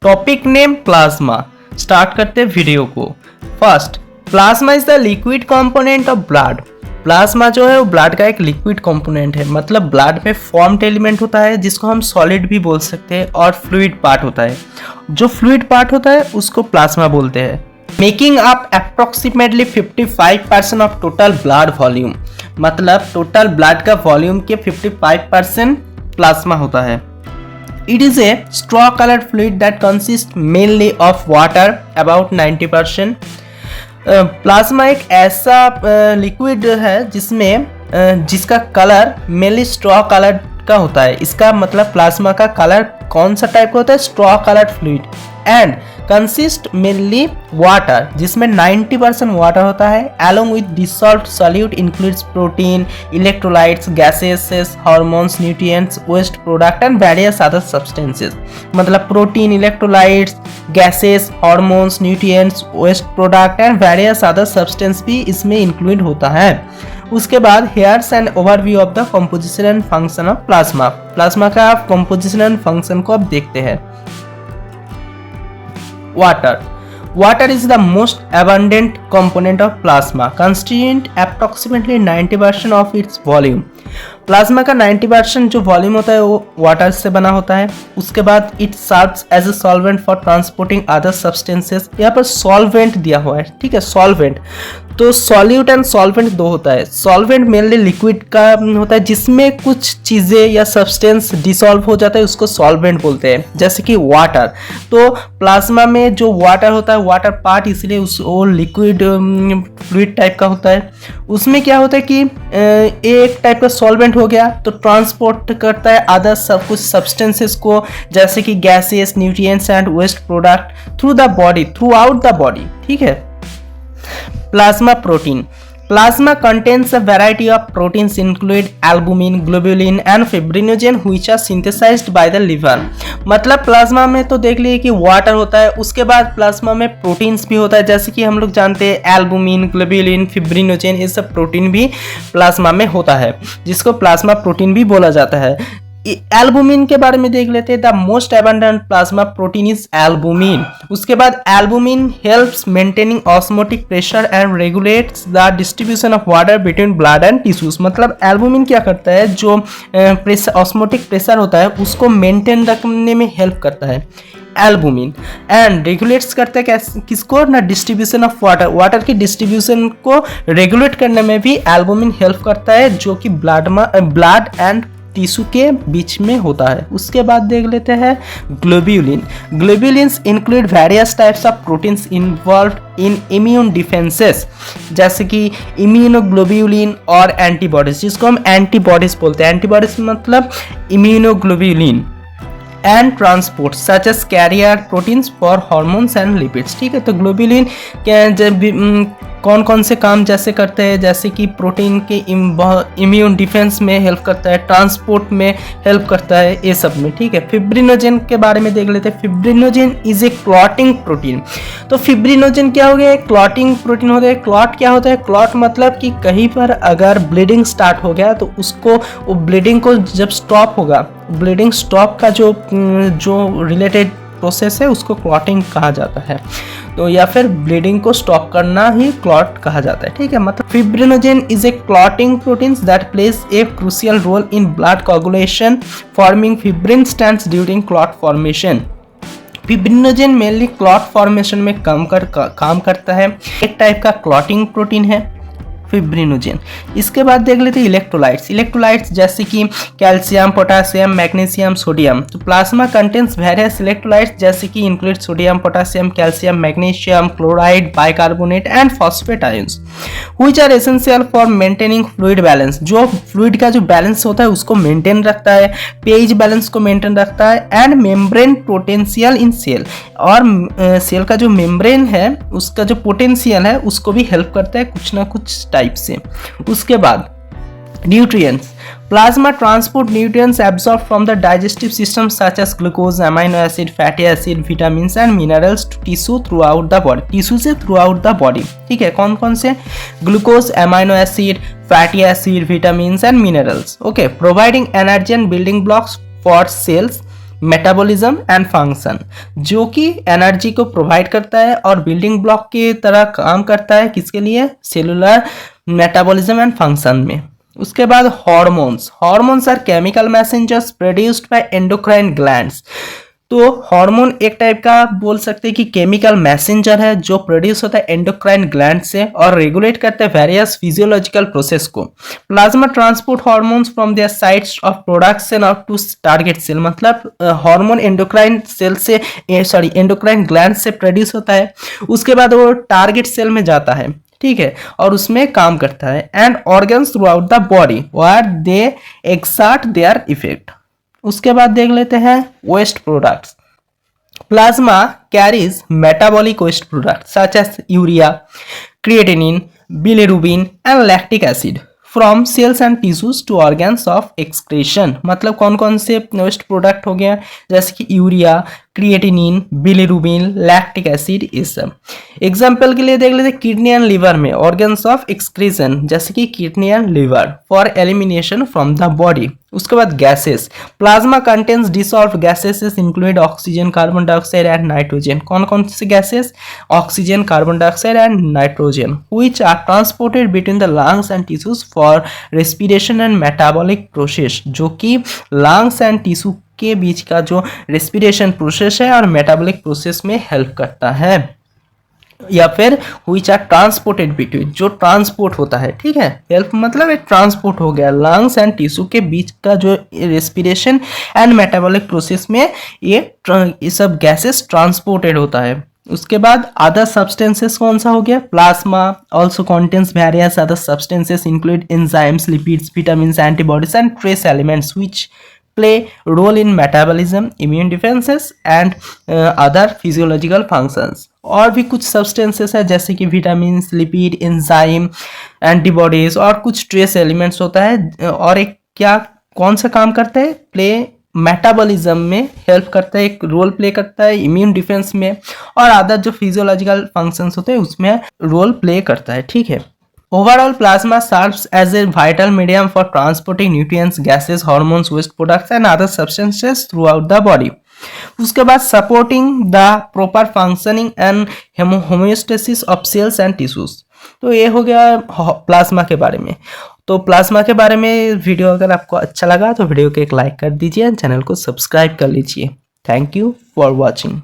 Topic name plasma. Start करते हैं video को। First, plasma is the liquid component of blood. Plasma जो है वो ब्लड का एक लिक्विड कंपोनेंट है, मतलब ब्लड में फॉर्म्ड एलिमेंट होता है जिसको हम सॉलिड भी बोल सकते हैं, और फ्लूइड पार्ट होता है। जो फ्लूइड पार्ट होता है उसको प्लाज्मा बोलते हैं। Making up approximately 55% of total blood volume, मतलब टोटल ब्लड का वॉल्यूम के 55% प्लाज्मा होता है। It is a straw colored fluid that consists mainly of water, about 90%. Plasma एक ऐसा लिक्विड है जिसका कलर मेनली स्ट्रॉ कलर का होता है। इसका मतलब प्लाज्मा का कलर कौन सा टाइप का होता है? Straw coloured fluid, and consist mainly water, जिसमें 90% वाटर होता है, along with dissolved solute includes protein, electrolytes, gases, hormones, nutrients, waste product and various other substances। मतलब protein, electrolytes, gases, hormones, nutrients, waste product and various other substance भी इसमें include होता है। उसके बाद here's and overview of the composition and function of plasma. Plasma का composition and function को अब देखते हैं। Water is the most abundant component of plasma, constituting approximately 90% of its volume। Plasma का 90% जो वॉल्यूम होता है वो वाटर से बना होता है। उसके बाद it serves as a solvent for transporting other substances. यहाँ पर सॉल्वेंट दिया हुआ है, ठीक है, सॉल्वेंट। तो सॉल्यूट एंड सॉल्वेंट दो होता है। सॉल्वेंट मेनली लिक्विड का होता है जिसमें कुछ चीज़ें या सब्सटेंस डिसॉल्व हो जाता है, उसको सॉल्वेंट बोलते हैं, जैसे कि वाटर। तो प्लाज्मा में जो वाटर होता है, वाटर पार्ट, इसलिए वो लिक्विड फ्लूइड टाइप का होता है। उसमें क्या होता है कि एक टाइप का सॉल्वेंट हो गया तो ट्रांसपोर्ट करता है अदर सब कुछ सब्सटेंसेस को, जैसे कि gases, nutrients and waste product through the body, throughout the body, ठीक है। Plasma protein. Plasma contains a variety of proteins include albumin, globulin and fibrinogen which are synthesized by the liver। मतलब plasma में तो देख लिए कि water होता है, उसके बाद प्लाज्मा में प्रोटीन्स भी होता है, जैसे कि हम लोग जानते हैं एल्बुमिन, ग्लोबुलिन, फिब्रिनोजेन, ये सब प्रोटीन भी प्लाज्मा में होता है, जिसको प्लाज्मा प्रोटीन भी बोला जाता है। एल्बुमिन के बारे में देख लेते हैं। The most abundant plasma protein is albumin. उसके बाद albumin helps maintaining osmotic pressure and regulates the distribution of water between blood and tissues. मतलब एल्बुमिन क्या करता है, जो ऑस्मोटिक प्रेशर होता है उसको मेंटेन रखने में हेल्प करता है एल्बुमिन, एंड रेगुलेट्स करता है किसको ना, डिस्ट्रीब्यूशन ऑफ वाटर। वाटर की डिस्ट्रीब्यूशन को रेगुलेट करने में भी एल्बुमिन हेल्प करता है, जो कि ब्लड एंड टिश्यू के बीच में होता है। उसके बाद देख लेते हैं globulin. ग्लोब्यूलिन्स include various types of proteins involved in immune defences, जैसे कि इम्यूनोग्लोब्यूलिन और एंटीबॉडीज, जिसको हम एंटीबॉडीज बोलते हैं। एंटीबॉडीज मतलब immunoglobulin and transport such as carrier proteins for hormones and lipids, ठीक है। तो ग्लोब्यूलिन कौन कौन से काम जैसे करते हैं, जैसे कि प्रोटीन के इम्यून डिफेंस में हेल्प करता है, ट्रांसपोर्ट में हेल्प करता है, ये सब में, ठीक है। फिब्रिनोजेन के बारे में देख लेते हैं। Fibrinogen is a clotting protein. तो फिब्रिनोजेन क्या हो गया? क्लॉटिंग प्रोटीन हो गया। क्लॉट क्या होता है? क्लॉट मतलब कि कहीं पर अगर ब्लीडिंग स्टार्ट हो गया तो उसको, वो ब्लीडिंग को जब स्टॉप होगा, ब्लीडिंग स्टॉप का जो रिलेटेड प्रोसेस है उसको क्लॉटिंग कहा जाता है। तो या फिर ब्लीडिंग को स्टॉप करना ही क्लॉट कहा जाता है, ठीक है। मतलब fibrinogen is a clotting protein that plays a crucial role in blood coagulation, forming fibrin strands during clot formation. Fibrinogen mainly clot formation में काम करता है। एक टाइप का क्लॉटिंग प्रोटीन है फिब्रिनोजेन। इसके बाद देख लेते हैं इलेक्ट्रोलाइट्स। इलेक्ट्रोलाइट्स जैसे कि कैल्शियम, पोटासियम, मैग्नीशियम, सोडियम। तो प्लाज्मा कंटेन्स वेरियस इलेक्ट्रोलाइट्स जैसे कि include sodium, potassium, calcium, magnesium, chloride, bicarbonate and phosphate ions which are essential for maintaining fluid balance. जो फ्लूइड का जो बैलेंस होता है उसको मेंटेन रखता है, पेज बैलेंस को मेंटेन रखता है, and membrane potential in cell. और सेल का जो मेम्ब्रेन है उसका जो पोटेंशियल है उसको भी हेल्प करता है कुछ ना कुछ टाइप से। उसके बाद nutrients. Plasma transport nutrients absorb from the digestive system such as glucose, amino acid, fatty acid, vitamins and minerals to tissue throughout the body. Tissue से थ्रू आउट द बॉडी, ठीक है। कौन कौन से? Glucose, amino acid, fatty acid, vitamins and minerals, okay. Providing energy and building blocks for cells, metabolism and function, जो कि energy को provide करता है और बिल्डिंग ब्लॉक की तरह काम करता है किसके लिए, सेलुलर मेटाबॉलिज्म एंड फंक्शन में। उसके बाद hormones are chemical messengers produced by endocrine glands. तो हार्मोन एक टाइप का बोल सकते हैं कि केमिकल मैसेंजर है जो प्रोड्यूस होता है एंडोक्राइन ग्लैंड से और रेगुलेट करते हैं वेरियस फिजियोलॉजिकल प्रोसेस को। Plasma transport hormones from their sites of production of to target cell, मतलब हार्मोन एंडोक्राइन सेल से एंडोक्राइन ग्लैंड से प्रोड्यूस होता है, उसके बाद वो टारगेट सेल में जाता है, ठीक है, और उसमें काम करता है। And organs throughout the body where they exert their effect. उसके बाद देख लेते हैं waste products. Plasma carries metabolic waste products such as urea, creatinine, bilirubin and lactic acid from cells and tissues to organs of excretion. मतलब कौन कौन से waste product हो गया, जैसे कि urea, creatinine, bilirubin, lactic acid, ये सब। एग्जाम्पल के लिए देख लेते हैं किडनी एंड लिवर में ऑर्गन्स ऑफ एक्सक्रीशन, जैसे कि kidney and liver for elimination from the body. उसके बाद gases, plasma contains dissolve gases include oxygen, carbon dioxide and nitrogen. कौन कौन से gases, oxygen, carbon dioxide and nitrogen, which are transported between the lungs and tissues for respiration and metabolic process, जो कि lungs and tissue के बीच का जो respiration process है और मेटाबॉलिक प्रोसेस में हेल्प करता है। या फिर व्हिच आर ट्रांसपोर्टेड बिटवीन, जो ट्रांसपोर्ट होता है, ठीक है, हेल्प मतलब एक ट्रांसपोर्ट हो गया लंग्स एंड टिश्यू के बीच का जो रेस्पिरेशन एंड मेटाबॉलिक प्रोसेस में ये सब गैसेस ट्रांसपोर्टेड होता है। उसके बाद अदर सब्सटेंसेस कौन सा हो गया, plasma also contains various other substances include enzymes, lipids, vitamins, antibodies and trace elements which play role in metabolism, immune defenses and other physiological functions। और भी कुछ सब्सटेंसेस है जैसे कि विटामिन, लिपिड, एंजाइम, एंटीबॉडीज और कुछ ट्रेस एलिमेंट्स होता है, और एक क्या कौन सा काम करता है, प्ले मेटाबॉलिज्म में हेल्प करता है, एक रोल प्ले करता है, इम्यून डिफेंस में और अदर जो फिजियोलॉजिकल फंक्शंस होते हैं उसमें रोल प्ले करता है, ठीक है। Overall, plasma serves as a vital medium for transporting nutrients, gases, hormones, waste products and other substances throughout the body। उसके बाद supporting the proper functioning and homeostasis of cells and tissues। तो ये हो गया प्लाज्मा के बारे में। तो प्लाज्मा के बारे में वीडियो अगर आपको अच्छा लगा तो वीडियो को एक लाइक कर दीजिए, चैनल को सब्सक्राइब कर लीजिए। Thank you for watching.